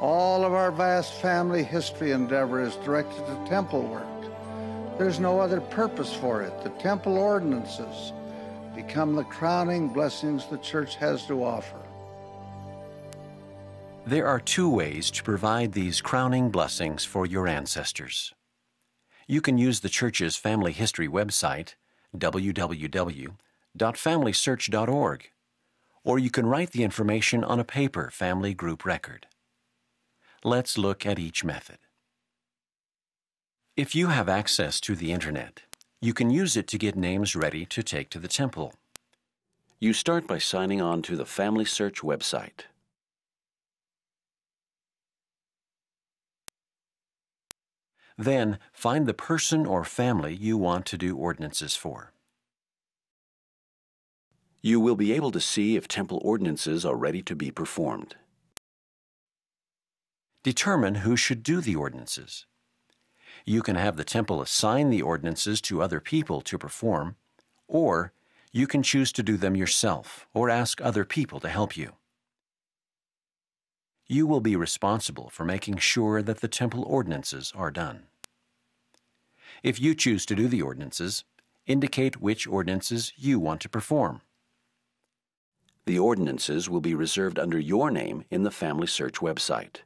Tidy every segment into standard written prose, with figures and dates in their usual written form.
All of our vast family history endeavor is directed to temple work. There's no other purpose for it. The temple ordinances become the crowning blessings the church has to offer. There are two ways to provide these crowning blessings for your ancestors. You can use the church's family history website, www.familysearch.org, or you can write the information on a paper family group record. Let's look at each method. If you have access to the Internet, you can use it to get names ready to take to the temple. You start by signing on to the Family Search website. Then, find the person or family you want to do ordinances for. You will be able to see if temple ordinances are ready to be performed. Determine who should do the ordinances. You can have the temple assign the ordinances to other people to perform, or you can choose to do them yourself or ask other people to help you. You will be responsible for making sure that the temple ordinances are done. If you choose to do the ordinances, indicate which ordinances you want to perform. The ordinances will be reserved under your name in the Family Search website.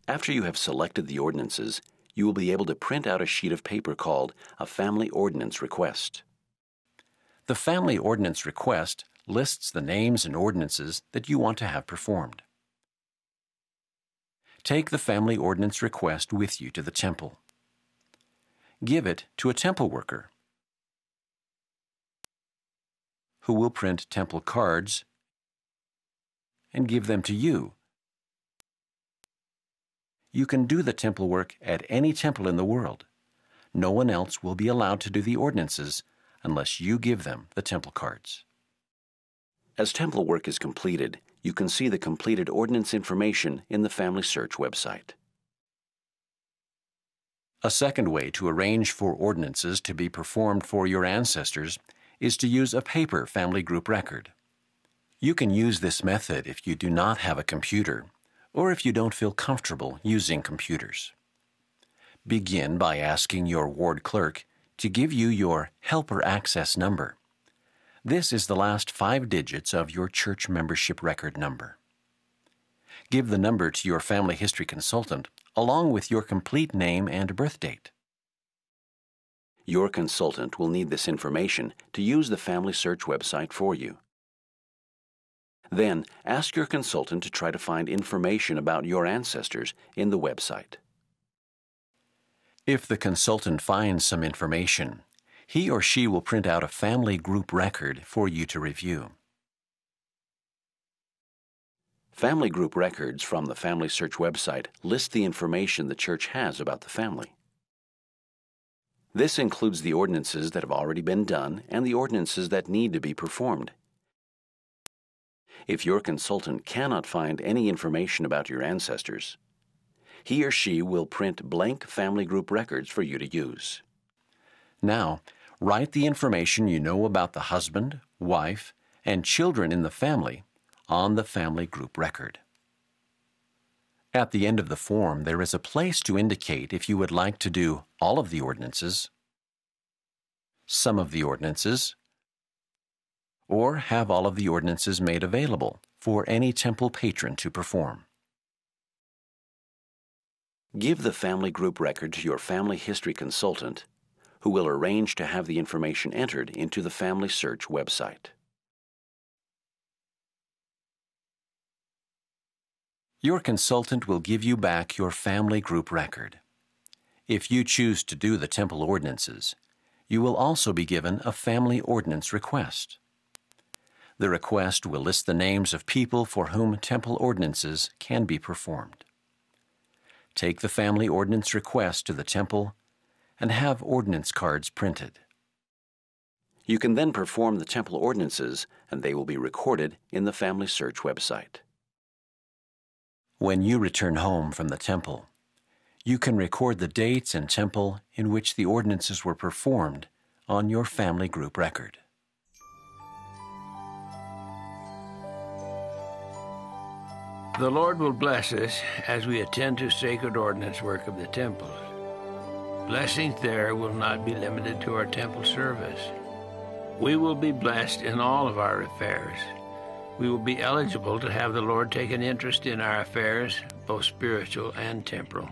After you have selected the ordinances, you will be able to print out a sheet of paper called a Family Ordinance Request. The Family Ordinance Request lists the names and ordinances that you want to have performed. Take the Family Ordinance Request with you to the temple. Give it to a temple worker who will print temple cards and give them to you. You can do the temple work at any temple in the world. No one else will be allowed to do the ordinances unless you give them the temple cards. As temple work is completed, you can see the completed ordinance information in the Family Search website. A second way to arrange for ordinances to be performed for your ancestors is to use a paper family group record. You can use this method if you do not have a computer, or if you don't feel comfortable using computers. Begin by asking your ward clerk to give you your helper access number. This is the last 5 digits of your church membership record number. Give the number to your family history consultant along with your complete name and birth date. Your consultant will need this information to use the Family Search website for you. Then, ask your consultant to try to find information about your ancestors in the website. If the consultant finds some information, he or she will print out a family group record for you to review. Family group records from the Family Search website list the information the church has about the family. This includes the ordinances that have already been done and the ordinances that need to be performed. If your consultant cannot find any information about your ancestors, he or she will print blank family group records for you to use. Now, write the information you know about the husband, wife, and children in the family on the family group record. At the end of the form, there is a place to indicate if you would like to do all of the ordinances, some of the ordinances, or have all of the ordinances made available for any temple patron to perform. Give the family group record to your family history consultant, who will arrange to have the information entered into the Family Search website. Your consultant will give you back your family group record. If you choose to do the temple ordinances, you will also be given a family ordinance request. The request will list the names of people for whom temple ordinances can be performed. Take the family ordinance request to the temple and have ordinance cards printed. You can then perform the temple ordinances, and they will be recorded in the Family Search website. When you return home from the temple, you can record the dates and temple in which the ordinances were performed on your family group record. The Lord will bless us as we attend to sacred ordinance work of the temple. Blessings there will not be limited to our temple service. We will be blessed in all of our affairs. We will be eligible to have the Lord take an interest in our affairs, both spiritual and temporal.